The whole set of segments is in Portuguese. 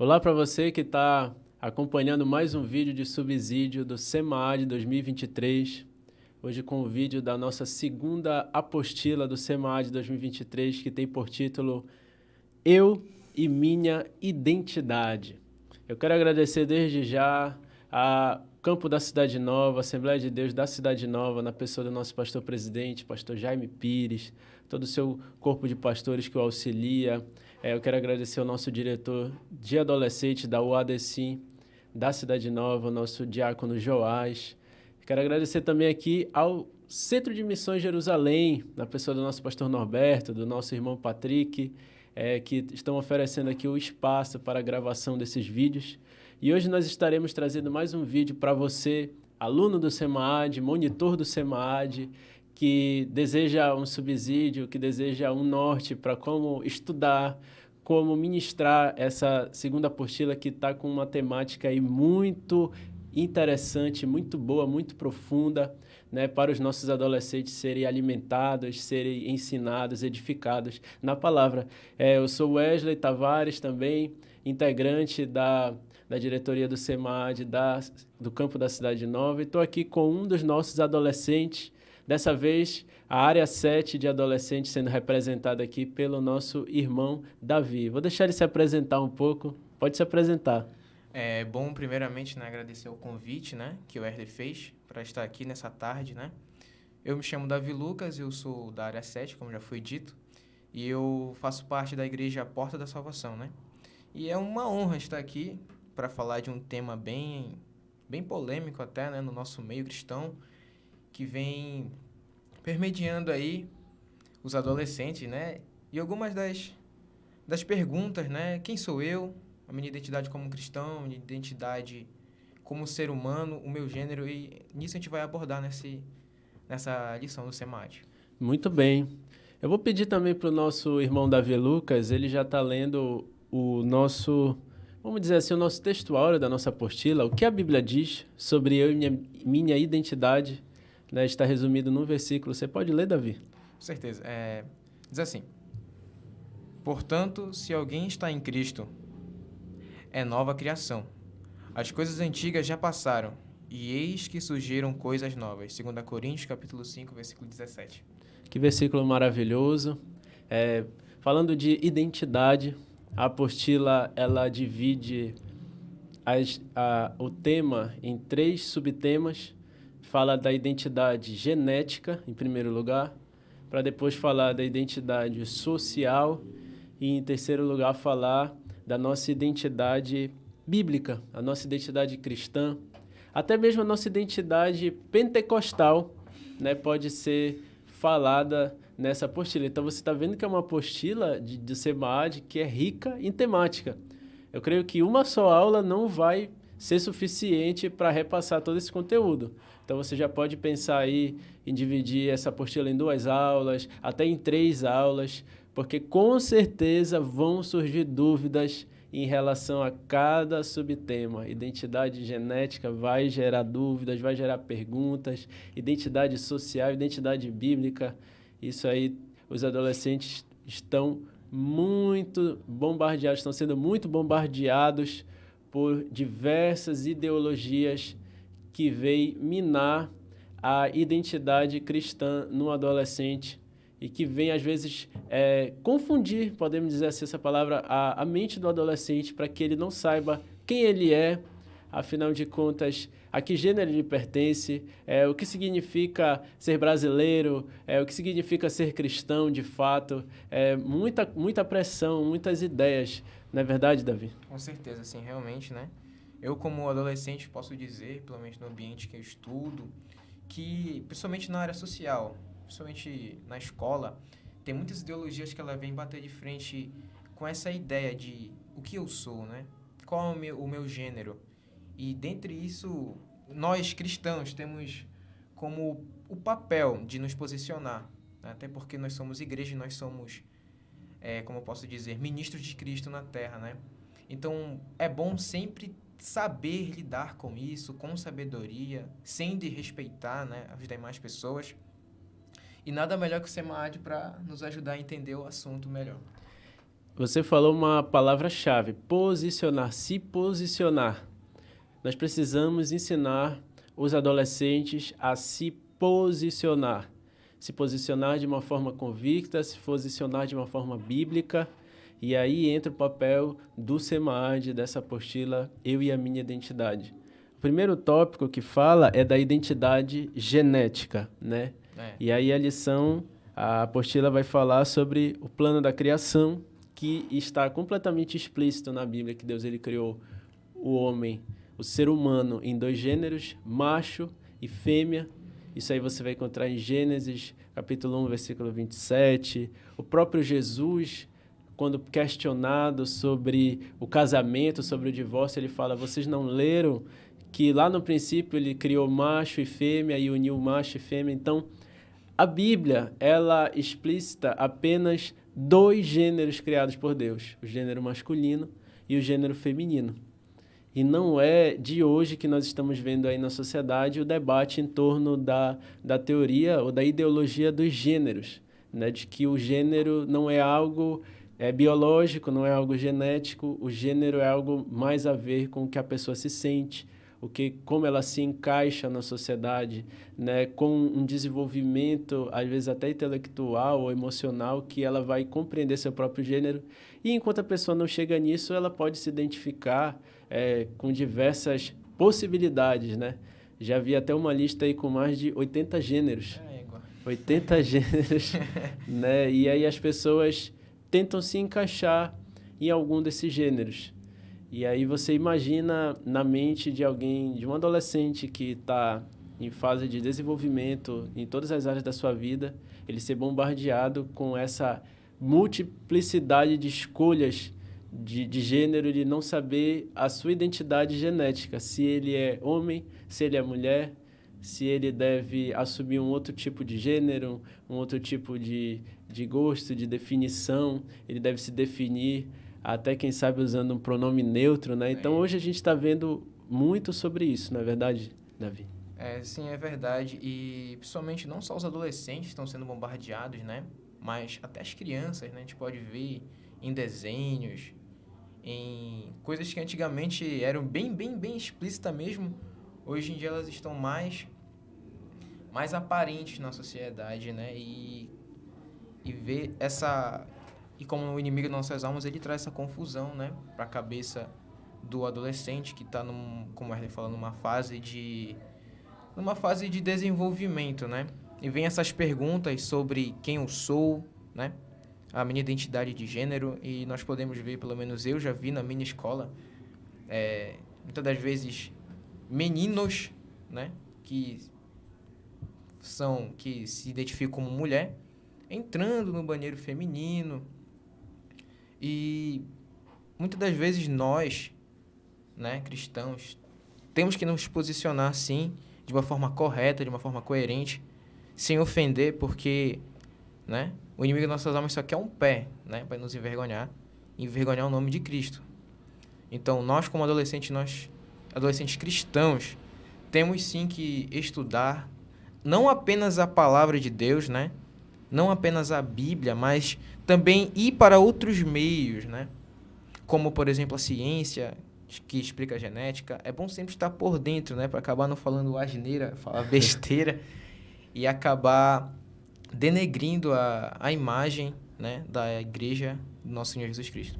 Olá para você que está acompanhando mais um vídeo de subsídio do SEMAD 2023. Hoje com o vídeo da nossa segunda apostila do SEMAD 2023, que tem por título Eu e Minha Identidade. Eu quero agradecer desde já a Campo da Cidade Nova, Assembleia de Deus da Cidade Nova, na pessoa do nosso pastor-presidente, pastor Jaime Pires, todo o seu corpo de pastores que o auxilia. Eu quero agradecer ao nosso diretor de adolescente da UADCIM, da Cidade Nova, o nosso diácono Joás. Quero agradecer também aqui ao Centro de Missões Jerusalém, na pessoa do nosso pastor Norberto, do nosso irmão Patrick, que estão oferecendo aqui o espaço para a gravação desses vídeos. E hoje nós estaremos trazendo mais um vídeo para você, aluno do SEMAD, monitor do SEMAD, que deseja um subsídio, que deseja um norte para como estudar, como ministrar essa segunda apostila que está com uma temática aí muito interessante, muito boa, muito profunda, né, para os nossos adolescentes serem alimentados, serem ensinados, edificados na palavra. Eu sou Wesley Tavares também, integrante da diretoria do SEMAD, do campo da Cidade Nova, e estou aqui com um dos nossos adolescentes, dessa vez a área 7 de adolescentes sendo representada aqui pelo nosso irmão Davi. Vou deixar ele se apresentar um pouco. Pode se apresentar. Bom, primeiramente, né, agradecer o convite, né, que o Wesley fez para estar aqui nessa tarde, né. Eu me chamo Davi Lucas, eu sou da área 7, como já foi dito, e eu faço parte da igreja Porta da Salvação, né. E é uma honra estar aqui para falar de um tema bem polêmico até, né, no nosso meio cristão, que vem permeando aí os adolescentes, né, e algumas das perguntas, né, quem sou eu, a minha identidade como cristão, a minha identidade como ser humano, o meu gênero, e nisso a gente vai abordar nessa lição do SEMAD. Muito bem. Eu vou pedir também para o nosso irmão Davi Lucas, ele já está lendo o nosso, vamos dizer assim, o nosso textuário da nossa apostila, o que a Bíblia diz sobre eu e minha identidade, né, está resumido num versículo. Você pode ler, Davi? Com certeza. Diz assim: portanto, se alguém está em Cristo, é nova criação. As coisas antigas já passaram, e eis que surgiram coisas novas. 2 Coríntios, capítulo 5, versículo 17. Que versículo maravilhoso. Falando de identidade, a apostila ela divide o tema em 3 subtemas. Fala da identidade genética, em primeiro lugar, para depois falar da identidade social e, em terceiro lugar, falar da nossa identidade bíblica, a nossa identidade cristã, até mesmo a nossa identidade pentecostal, né, pode ser falada nessa apostila. Então você está vendo que é uma apostila de SEMAD que é rica em temática. Eu creio que uma só aula não vai ser suficiente para repassar todo esse conteúdo. Então você já pode pensar aí em dividir essa apostila em 2 aulas, até em 3 aulas, porque com certeza vão surgir dúvidas em relação a cada subtema. Identidade genética vai gerar dúvidas, vai gerar perguntas, identidade social, identidade bíblica. Isso aí, os adolescentes estão muito bombardeados, estão sendo muito bombardeados por diversas ideologias que veem minar a identidade cristã no adolescente e que vem, às vezes, confundir, podemos dizer assim essa palavra, a mente do adolescente para que ele não saiba quem ele é, afinal de contas, a que gênero ele pertence, o que significa ser brasileiro, o que significa ser cristão de fato, muita pressão, muitas ideias. Não é verdade, Davi? Com certeza, sim, realmente, né? Eu, como adolescente, posso dizer, pelo menos no ambiente que eu estudo, que, principalmente na área social, principalmente na escola, tem muitas ideologias que ela vem bater de frente com essa ideia de o que eu sou, né? Qual é o meu gênero? E dentre isso, nós cristãos temos como o papel de nos posicionar, né? Até porque nós somos igreja e nós somos, como eu posso dizer, ministros de Cristo na Terra, né? Então, é bom sempre saber lidar com isso, com sabedoria, sem desrespeitar, né, as demais pessoas. E nada melhor que o SEMAD para nos ajudar a entender o assunto melhor. Você falou uma palavra-chave, posicionar, se posicionar. Nós precisamos ensinar os adolescentes a se posicionar. Se posicionar de uma forma convicta, se posicionar de uma forma bíblica. E aí entra o papel do SEMAD, dessa apostila Eu e a Minha Identidade. O primeiro tópico que fala é da identidade genética, né? E aí a apostila vai falar sobre o plano da criação, que está completamente explícito na Bíblia, que Deus ele criou o homem, o ser humano, em 2 gêneros, macho e fêmea. Isso aí você vai encontrar em Gênesis, capítulo 1, versículo 27. O próprio Jesus, quando questionado sobre o casamento, sobre o divórcio, ele fala, vocês não leram que lá no princípio ele criou macho e fêmea e uniu macho e fêmea? Então, a Bíblia, ela explicita apenas 2 gêneros criados por Deus, o gênero masculino e o gênero feminino. E não é de hoje que nós estamos vendo aí na sociedade o debate em torno da teoria ou da ideologia dos gêneros, né? De que o gênero não é algo biológico, não é algo genético, o gênero é algo mais a ver com o que a pessoa se sente, como ela se encaixa na sociedade, né, com um desenvolvimento, às vezes até intelectual ou emocional, que ela vai compreender seu próprio gênero. E enquanto a pessoa não chega nisso, ela pode se identificar com diversas possibilidades, né? Já vi até uma lista aí com mais de 80 gêneros. 80 gêneros, né? E aí as pessoas tentam se encaixar em algum desses gêneros. E aí você imagina na mente de alguém, de um adolescente que está em fase de desenvolvimento em todas as áreas da sua vida, ele ser bombardeado com essa multiplicidade de escolhas de gênero, de não saber a sua identidade genética, se ele é homem, se ele é mulher, se ele deve assumir um outro tipo de gênero, um outro tipo de gosto, de definição, ele deve se definir até, quem sabe, usando um pronome neutro, né? Então, hoje a gente está vendo muito sobre isso, não é verdade, Davi? Sim, é verdade. E, principalmente, não só os adolescentes estão sendo bombardeados, né? Mas até as crianças, né? A gente pode ver em desenhos, em coisas que antigamente eram bem explícitas mesmo. Hoje em dia elas estão mais aparentes na sociedade, né? E ver essa... E como o inimigo de nossas almas, ele traz essa confusão, né? Para a cabeça do adolescente que está, como a Arley falou, numa fase de desenvolvimento, né? E vem essas perguntas sobre quem eu sou, né? A minha identidade de gênero. E nós podemos ver, pelo menos eu já vi na minha escola, muitas das vezes, meninos, né? Que se identificam como mulher, entrando no banheiro feminino. E muitas das vezes nós, né, cristãos, temos que nos posicionar, sim, de uma forma correta, de uma forma coerente, sem ofender, porque, né, o inimigo das nossas almas só quer um pé, né, para nos envergonhar o nome de Cristo. Então, nós como adolescentes cristãos, temos sim que estudar não apenas a palavra de Deus, né, não apenas a Bíblia, mas também ir para outros meios, né? Como, por exemplo, a ciência, que explica a genética. É bom sempre estar por dentro, né? Para acabar não falando asneira, falar besteira e acabar denegrindo a imagem, né, da igreja do nosso Senhor Jesus Cristo.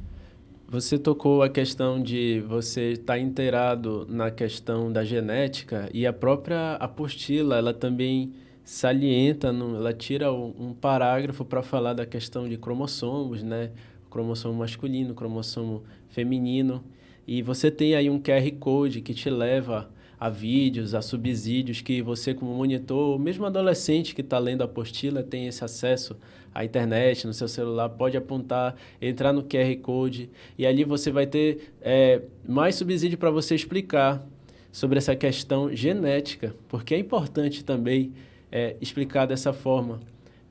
Você tocou a questão de você estar inteirado na questão da genética, e a própria apostila, ela também salienta, ela tira um parágrafo para falar da questão de cromossomos, né? O cromossomo masculino, o cromossomo feminino. E você tem aí um QR Code que te leva a vídeos, a subsídios que você, como monitor, mesmo adolescente que está lendo a apostila, tem esse acesso à internet, no seu celular, pode apontar, entrar no QR Code, e ali você vai ter mais subsídio para você explicar sobre essa questão genética, porque é importante também explicar dessa forma,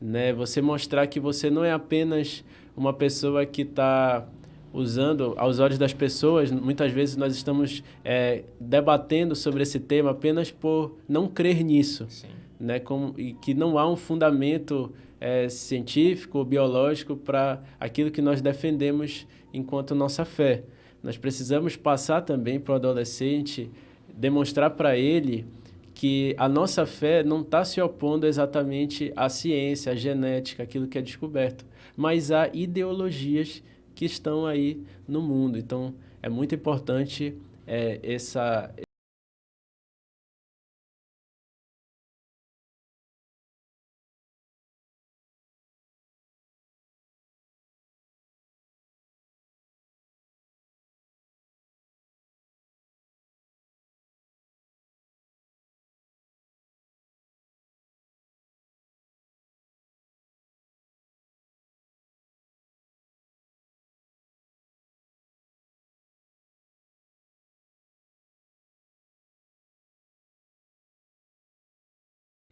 né? Você mostrar que você não é apenas uma pessoa que está usando, aos olhos das pessoas, muitas vezes nós estamos debatendo sobre esse tema apenas por não crer nisso. Sim. né, e que não há um fundamento científico ou biológico para aquilo que nós defendemos enquanto nossa fé. Nós precisamos passar também para o adolescente, demonstrar para ele que a nossa fé não está se opondo exatamente à ciência, à genética, aquilo que é descoberto, mas há ideologias que estão aí no mundo. Então, é muito importante essa...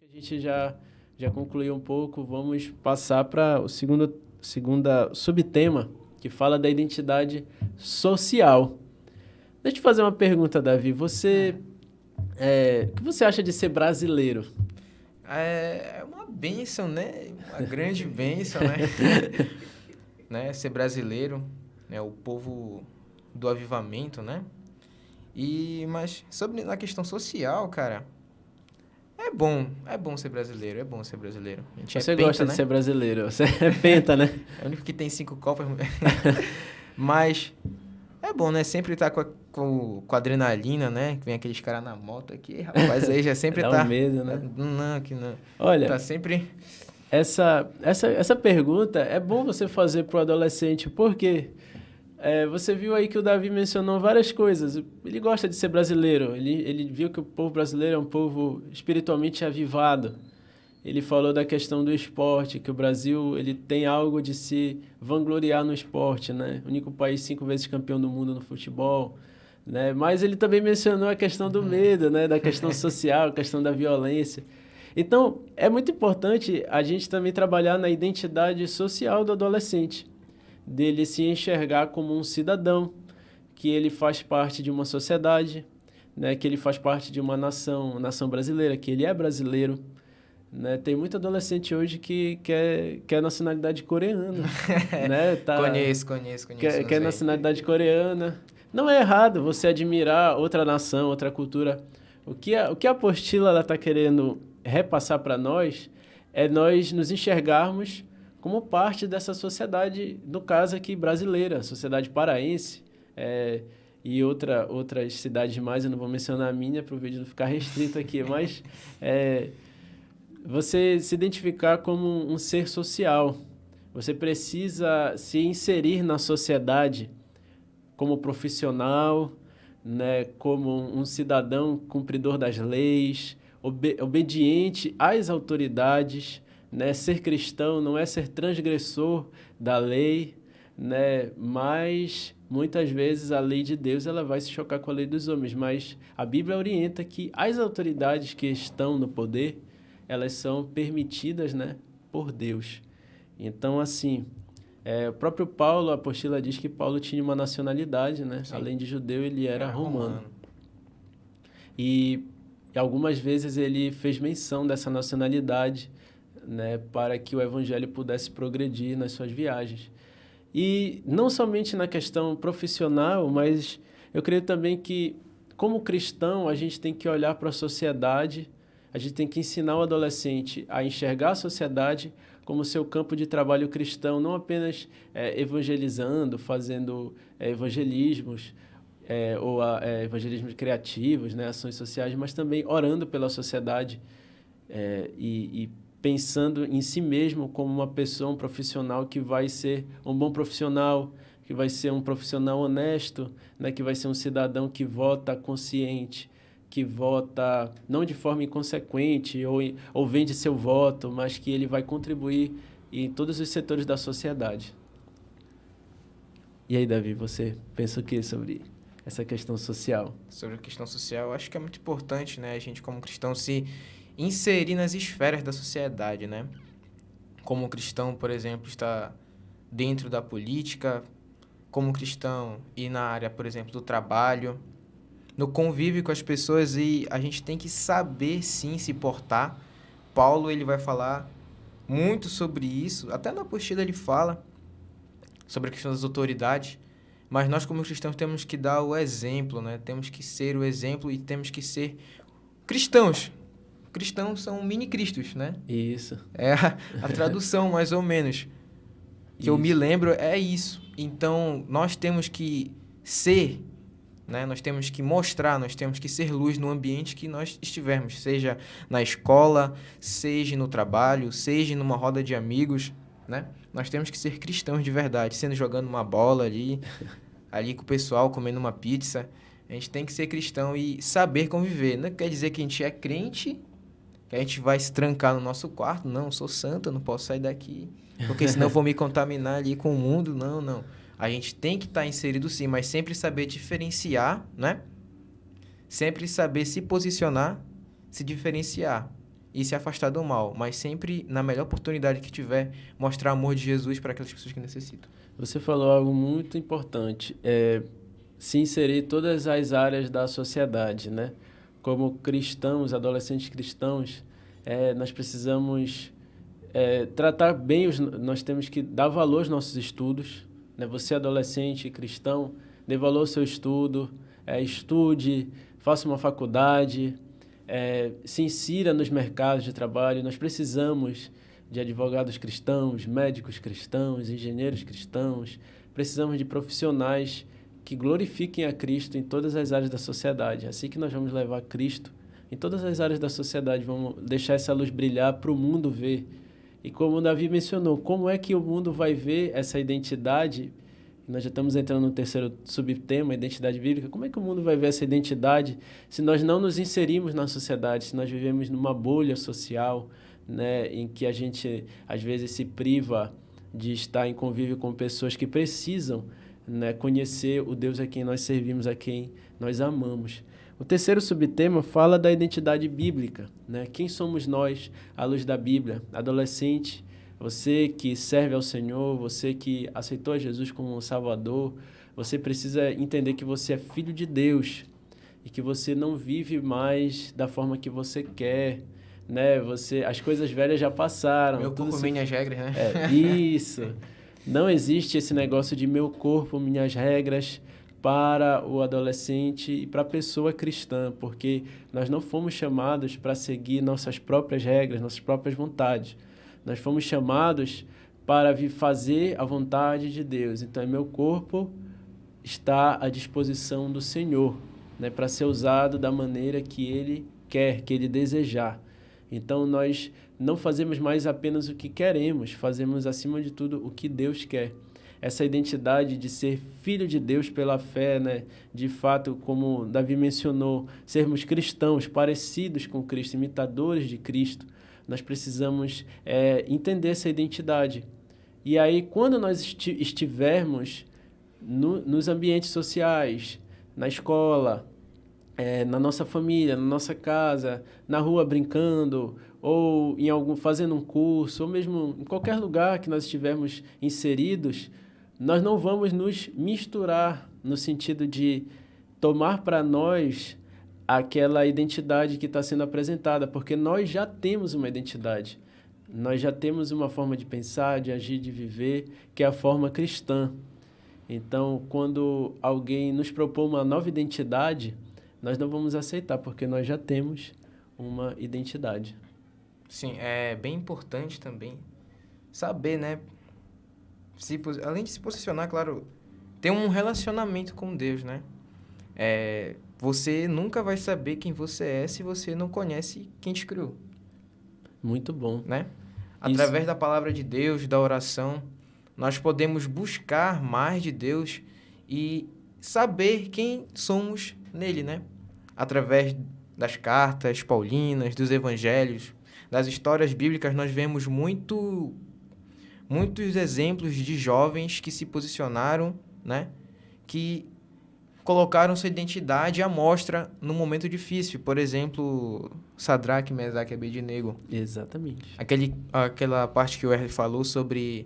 A gente já concluiu um pouco, vamos passar para o segundo subtema, que fala da identidade social. Deixa eu te fazer uma pergunta, Davi. O que você acha de ser brasileiro? É uma bênção, né? Uma grande bênção, né? Né? Ser brasileiro, né? O povo do avivamento, né? Mas sobre a questão social, cara, é bom ser brasileiro, é bom ser brasileiro. A gente Você é penta, gosta de né? ser brasileiro, você é penta, né? É o único que tem 5 copas. Mas é bom, né? Sempre tá com adrenalina, né? Que vem aqueles caras na moto aqui, rapaz, aí já sempre Dá tá... um medo, né? Não, que não. Olha, Tá sempre... essa pergunta é bom você fazer para o adolescente, porque você viu aí que o Davi mencionou várias coisas. Ele gosta de ser brasileiro, ele viu que o povo brasileiro é um povo espiritualmente avivado. Ele falou da questão do esporte, que o Brasil ele tem algo de se vangloriar no esporte, né? O único país 5 vezes campeão do mundo no futebol, né? Mas ele também mencionou a questão do medo, né? Da questão social, a questão da violência. Então, é muito importante a gente também trabalhar na identidade social do adolescente, dele se enxergar como um cidadão, que ele faz parte de uma sociedade, né? Que ele faz parte de uma nação brasileira, que ele é brasileiro. Né? Tem muito adolescente hoje que quer nacionalidade coreana, né? Conheço Quer uns aí. nacionalidade coreana. Não é errado você admirar outra nação, outra cultura. O que a apostila está querendo repassar para nós é nós nos enxergarmos como parte dessa sociedade, no caso aqui brasileira, sociedade paraense, e outras cidades mais, eu não vou mencionar a minha para o vídeo não ficar restrito aqui, mas... você se identificar como um ser social. Você precisa se inserir na sociedade como profissional, né, como um cidadão cumpridor das leis, obediente às autoridades, né? Ser cristão não é ser transgressor da lei, né? Mas muitas vezes a lei de Deus ela vai se chocar com a lei dos homens, mas a Bíblia orienta que as autoridades que estão no poder elas são permitidas, né, por Deus. Então, assim, o próprio Paulo, a apostila diz que Paulo tinha uma nacionalidade, né? Sim. Além de judeu, ele era romano. romano. E algumas vezes ele fez menção dessa nacionalidade, né, para que o evangelho pudesse progredir nas suas viagens. E não somente na questão profissional, mas eu creio também que, como cristão, a gente tem que olhar para a sociedade. A gente tem que ensinar o adolescente a enxergar a sociedade como seu campo de trabalho cristão, não apenas evangelizando, fazendo evangelismos, evangelismos criativos, né, ações sociais, mas também orando pela sociedade e pensando em si mesmo como uma pessoa, um profissional que vai ser um bom profissional, que vai ser um profissional honesto, né, que vai ser um cidadão que vota consciente, que vota não de forma inconsequente ou vende seu voto, mas que ele vai contribuir em todos os setores da sociedade. E aí, Davi, você pensa o que sobre essa questão social? Sobre a questão social, eu acho que é muito importante, né, a gente como cristão se inserir nas esferas da sociedade, né? Como cristão, por exemplo, está dentro da política, como cristão ir na área, por exemplo, do trabalho, no convívio com as pessoas, e a gente tem que saber, sim, se portar Paulo ele vai falar muito sobre isso, até na apostila ele fala sobre a questão das autoridades, mas nós como cristãos temos que dar o exemplo, né? Temos que ser o exemplo e temos que ser cristãos. Cristãos são mini-cristos, né? Isso. É a tradução, mais ou menos, que eu me lembro é isso. Então, nós temos que ser, né? Nós temos que mostrar, nós temos que ser luz no ambiente que nós estivermos, seja na escola, seja no trabalho, seja numa roda de amigos, né? Nós temos que ser cristãos de verdade, sendo jogando uma bola ali com o pessoal, comendo uma pizza. A gente tem que ser cristão e saber conviver. Não quer dizer que a gente é crente, que a gente vai se trancar no nosso quarto. Não, eu sou santo, eu não posso sair daqui, porque senão eu vou me contaminar ali com o mundo. Não, não. A gente tem que estar inserido sim, mas sempre saber diferenciar, né? Sempre saber se posicionar, se diferenciar e se afastar do mal. Mas sempre, na melhor oportunidade que tiver, mostrar o amor de Jesus para aquelas pessoas que necessitam. Você falou algo muito importante, se inserir em todas as áreas da sociedade, né? Como cristãos, adolescentes cristãos, nós precisamos tratar bem, nós temos que dar valor aos nossos estudos, né? Você, adolescente cristão, dê valor ao seu estudo, estude, faça uma faculdade, se insira nos mercados de trabalho. Nós precisamos de advogados cristãos, médicos cristãos, engenheiros cristãos. Precisamos de profissionais que glorifiquem a Cristo em todas as áreas da sociedade. Assim que nós vamos levar Cristo em todas as áreas da sociedade, vamos deixar essa luz brilhar para o mundo ver. E como o Davi mencionou, como é que o mundo vai ver essa identidade? Nós já estamos entrando no terceiro subtema, identidade bíblica. Como é que o mundo vai ver essa identidade se nós não nos inserimos na sociedade, se nós vivemos numa bolha social, né, em que a gente, às vezes, se priva de estar em convívio com pessoas que precisam, né, conhecer o Deus a quem nós servimos, a quem nós amamos. O terceiro subtema fala da identidade bíblica, né? Quem somos nós à luz da Bíblia? Adolescente, você que serve ao Senhor, você que aceitou Jesus como Salvador, você precisa entender que você é filho de Deus e que você não vive mais da forma que você quer, né? As coisas velhas já passaram. Meu corpo, minhas regras, né? Isso. Não existe esse negócio de meu corpo, minhas regras para o adolescente e para a pessoa cristã, porque nós não fomos chamados para seguir nossas próprias regras, nossas próprias vontades. Nós fomos chamados para fazer a vontade de Deus. Então, meu corpo está à disposição do Senhor, né, para ser usado da maneira que Ele quer, que Ele desejar. Então, nós não fazemos mais apenas o que queremos, fazemos, acima de tudo, o que Deus quer. Essa identidade de ser filho de Deus pela fé, né? De fato, como Davi mencionou, sermos cristãos, parecidos com Cristo, imitadores de Cristo, nós precisamos entender essa identidade. E aí, quando nós estivermos nos ambientes sociais, na escola, na nossa família, na nossa casa, na rua brincando, ou fazendo um curso, ou mesmo em qualquer lugar que nós estivermos inseridos, nós não vamos nos misturar no sentido de tomar para nós aquela identidade que está sendo apresentada, porque nós já temos uma identidade, nós já temos uma forma de pensar, de agir, de viver, que é a forma cristã. Então, quando alguém nos propõe uma nova identidade, nós não vamos aceitar, porque nós já temos uma identidade. Sim, é bem importante também saber, né? Além de se posicionar, claro, ter um relacionamento com Deus, né? Você nunca vai saber quem você é se você não conhece quem te criou. Muito bom. Né? Através da palavra de Deus, da oração, nós podemos buscar mais de Deus e saber quem somos nele, né? Através das cartas paulinas, dos evangelhos, das histórias bíblicas, nós vemos muitos exemplos de jovens que se posicionaram, né? Que colocaram sua identidade à mostra num momento difícil. Por exemplo, Sadraque, Mesaque e Abednego. Exatamente. Aquela parte que o R falou sobre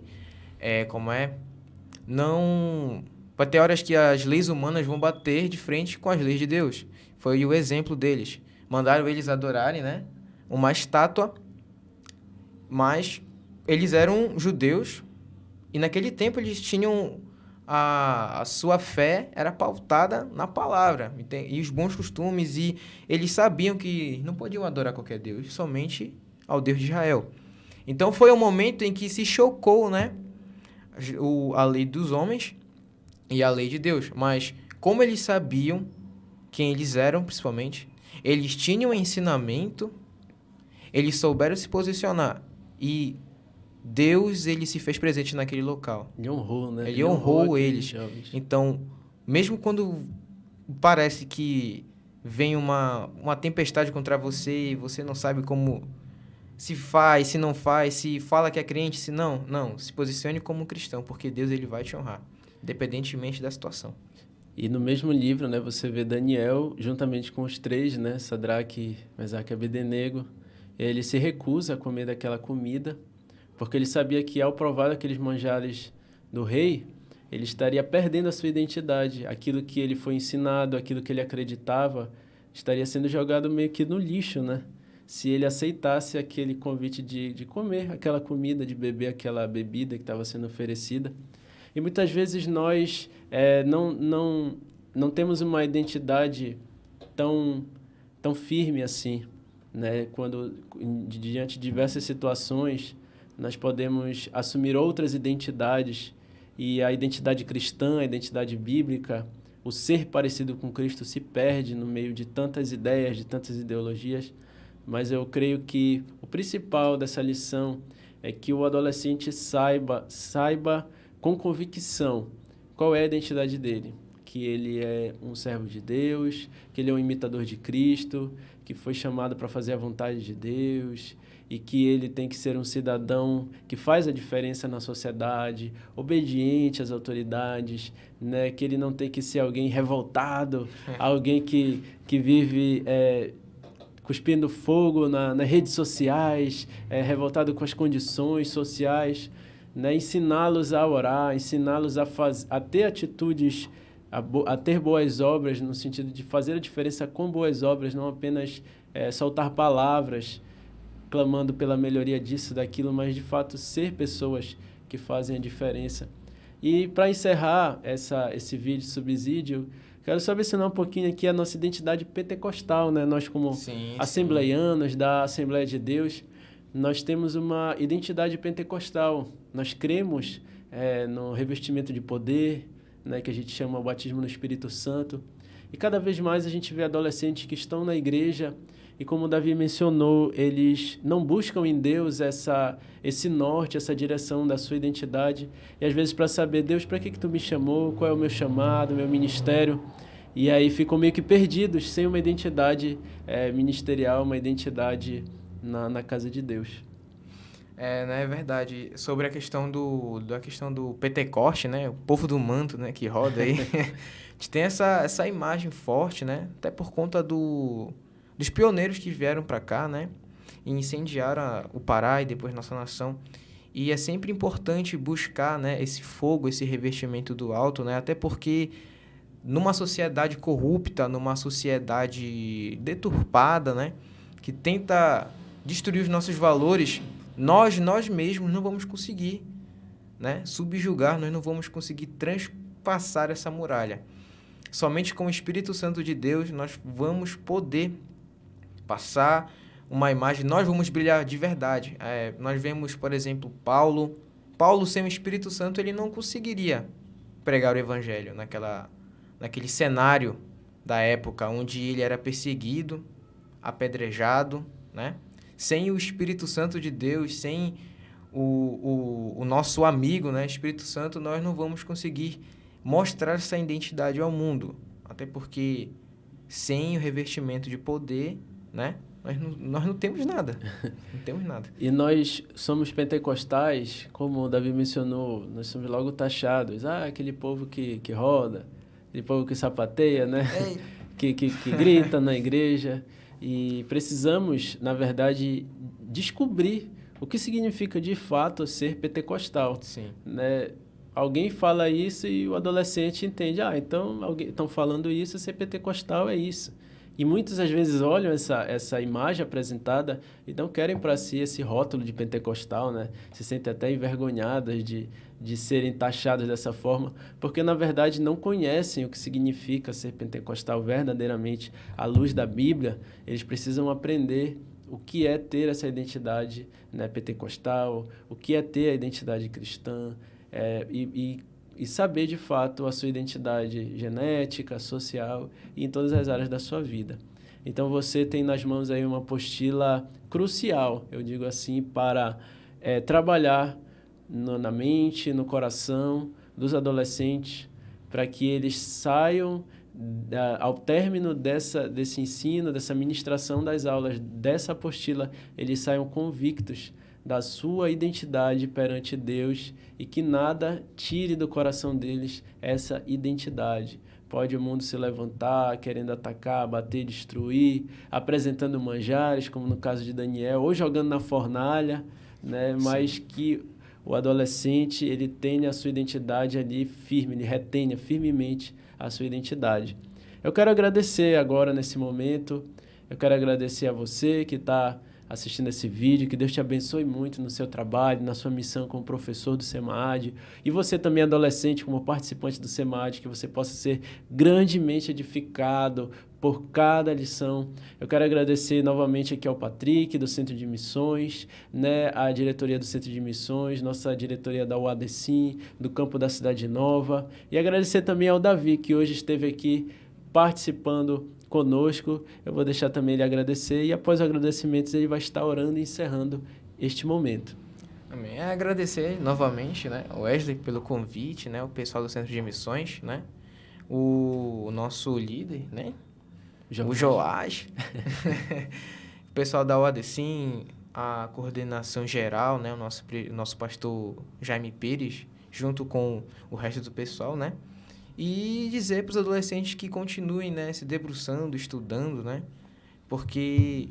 não... Vai ter horas que as leis humanas vão bater de frente com as leis de Deus. Foi o exemplo deles. Mandaram eles adorarem, né? Uma estátua mas eles eram judeus e naquele tempo eles tinham a sua fé era pautada na palavra e os bons costumes, e eles sabiam que não podiam adorar qualquer Deus, somente ao Deus de Israel. Então foi um momento em que se chocou, né, a lei dos homens e a lei de Deus. Mas como eles sabiam quem eles eram, principalmente, eles tinham ensinamento, eles souberam se posicionar e Deus, ele se fez presente naquele local. Ele honrou, né? Ele honrou eles. Jovens. Então, mesmo quando parece que vem uma tempestade contra você e você não sabe como se faz, se não faz, se fala que é crente, se não, se posicione como cristão, porque Deus ele vai te honrar, independentemente da situação. E no mesmo livro, né, você vê Daniel, juntamente com os três, né, Sadraque, Mesaque e Abednego, ele se recusa a comer daquela comida, porque ele sabia que ao provar aqueles manjares do rei, ele estaria perdendo a sua identidade, aquilo que ele foi ensinado, aquilo que ele acreditava, estaria sendo jogado meio que no lixo, né? Se ele aceitasse aquele convite de comer aquela comida, de beber aquela bebida que estava sendo oferecida. E muitas vezes nós não temos uma identidade tão firme assim, né? Quando, diante de diversas situações, nós podemos assumir outras identidades, e a identidade cristã, a identidade bíblica, o ser parecido com Cristo se perde no meio de tantas ideias, de tantas ideologias. Mas eu creio que o principal dessa lição é que o adolescente saiba com convicção qual é a identidade dele, que ele é um servo de Deus, que ele é um imitador de Cristo, que foi chamado para fazer a vontade de Deus, e que ele tem que ser um cidadão que faz a diferença na sociedade, obediente às autoridades, né? Que ele não tem que ser alguém revoltado, alguém que vive cuspindo fogo nas redes sociais, revoltado com as condições sociais, né? Ensiná-los a orar, ensiná-los a ter atitudes, a ter boas obras, no sentido de fazer a diferença com boas obras, não apenas soltar palavras, clamando pela melhoria disso, daquilo, mas de fato ser pessoas que fazem a diferença. E para encerrar esse vídeo subsídio, quero só mencionar um pouquinho aqui a nossa identidade pentecostal, né? Nós como assembleianos da Assembleia de Deus, nós temos uma identidade pentecostal. Nós cremos no revestimento de poder, né? Que a gente chama o batismo no Espírito Santo. E cada vez mais a gente vê adolescentes que estão na igreja e, como o Davi mencionou, eles não buscam em Deus esse norte, essa direção da sua identidade. E às vezes para saber, Deus, para que tu me chamou? Qual é o meu chamado, meu ministério? E aí ficam meio que perdidos, sem uma identidade ministerial, uma identidade na casa de Deus. Né, é verdade. Sobre a questão do Pentecoste, né? O povo do manto, né? Que roda aí. A gente tem essa imagem forte, né? Até por conta dos pioneiros que vieram para cá, né? E incendiaram o Pará e depois nossa nação. E é sempre importante buscar, né? Esse fogo, esse revestimento do alto, né? Até porque numa sociedade corrupta, numa sociedade deturpada, né? Que tenta destruir os nossos valores, nós mesmos não vamos conseguir, né? Subjugar, nós não vamos conseguir transpassar essa muralha. Somente com o Espírito Santo de Deus nós vamos poder passar uma imagem, nós vamos brilhar de verdade. Nós vemos, por exemplo, Paulo sem o Espírito Santo, ele não conseguiria pregar o Evangelho naquele cenário da época, onde ele era perseguido, apedrejado, né? Sem o Espírito Santo de Deus, sem o nosso amigo, né? Espírito Santo, nós não vamos conseguir mostrar essa identidade ao mundo. Até porque sem o revestimento de poder, né? Nós não temos nada. Não temos nada. E nós somos pentecostais, como o Davi mencionou, nós somos logo taxados. Aquele povo que roda, aquele povo que sapateia, né? que grita na igreja. E precisamos, na verdade, descobrir o que significa de fato ser pentecostal. Sim. Né? Alguém fala isso e o adolescente entende. Então, estão falando isso, ser pentecostal é isso. E muitos, às vezes, olham essa imagem apresentada e não querem para si esse rótulo de pentecostal, né? Se sentem até envergonhadas de serem taxadas dessa forma, porque, na verdade, não conhecem o que significa ser pentecostal verdadeiramente à luz da Bíblia. Eles precisam aprender o que é ter essa identidade, né, pentecostal, o que é ter a identidade cristã, e saber, de fato, a sua identidade genética, social e em todas as áreas da sua vida. Então, você tem nas mãos aí uma apostila crucial, eu digo assim, para trabalhar na mente, no coração dos adolescentes, para que eles saiam, ao término desse ensino, dessa ministração das aulas, dessa apostila, eles saiam convictos da sua identidade perante Deus e que nada tire do coração deles essa identidade. Pode o mundo se levantar, querendo atacar, bater, destruir, apresentando manjares, como no caso de Daniel, ou jogando na fornalha, né? Mas que o adolescente ele tenha a sua identidade ali firme, ele retenha firmemente a sua identidade. Eu quero agradecer agora, nesse momento, eu quero agradecer a você que está assistindo esse vídeo, que Deus te abençoe muito no seu trabalho, na sua missão como professor do SEMAD, e você também adolescente como participante do SEMAD, que você possa ser grandemente edificado por cada lição. Eu quero agradecer novamente aqui ao Patrick, do Centro de Missões, né, a diretoria do Centro de Missões, nossa diretoria da UADCIM, do Campo da Cidade Nova, e agradecer também ao Davi, que hoje esteve aqui participando conosco. Eu vou deixar também ele agradecer e após os agradecimentos ele vai estar orando e encerrando este momento. Amém. Agradecer novamente, né, o Wesley pelo convite, né, o pessoal do Centro de Missões, né, o nosso líder, né, o Joás, o pessoal da UADCIM, a coordenação geral, né, o nosso pastor Jaime Pires, junto com o resto do pessoal, né, e dizer para os adolescentes que continuem, né, se debruçando, estudando, né? Porque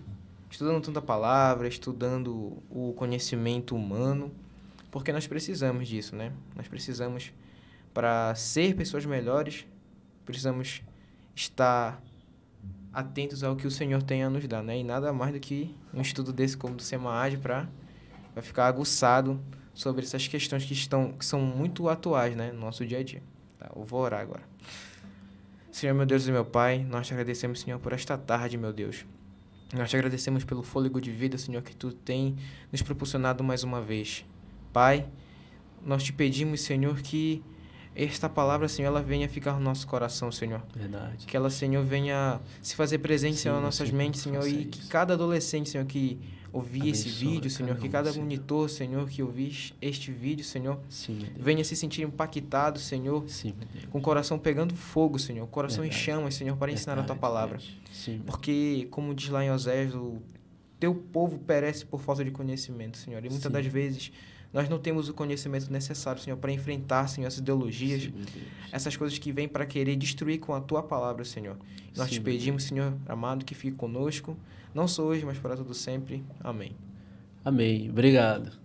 estudando tanta palavra, estudando o conhecimento humano, porque nós precisamos disso, né? Nós precisamos, para ser pessoas melhores, precisamos estar atentos ao que o Senhor tem a nos dar, né? E nada mais do que um estudo desse como do SEMAD para ficar aguçado sobre essas questões que são muito atuais, né, no nosso dia a dia. Eu vou orar agora. Senhor, meu Deus e meu Pai, nós te agradecemos, Senhor, por esta tarde, meu Deus. Nós te agradecemos pelo fôlego de vida, Senhor, que Tu tem nos proporcionado mais uma vez. Pai, nós te pedimos, Senhor, que esta palavra, Senhor, ela venha ficar no nosso coração, Senhor. Verdade. Que ela, Senhor, venha se fazer presente, Senhor, nas nossas mentes, Senhor, e que cada adolescente, Senhor, que ouvir esse vídeo, Senhor, que cada monitor, Senhor, que ouvir este vídeo, Senhor, venha se sentir impactado, Senhor, com o coração pegando fogo, Senhor, o coração em chamas, Senhor, para ensinar a Tua palavra. Porque, como diz lá em Oséias, o Teu povo perece por falta de conhecimento, Senhor, e muitas das vezes nós não temos o conhecimento necessário, Senhor, para enfrentar, Senhor, essas ideologias, essas coisas que vêm para querer destruir com a Tua palavra, Senhor. Nós te pedimos, Senhor amado, que fique conosco, não só hoje, mas para todo sempre. Amém. Amém. Obrigado.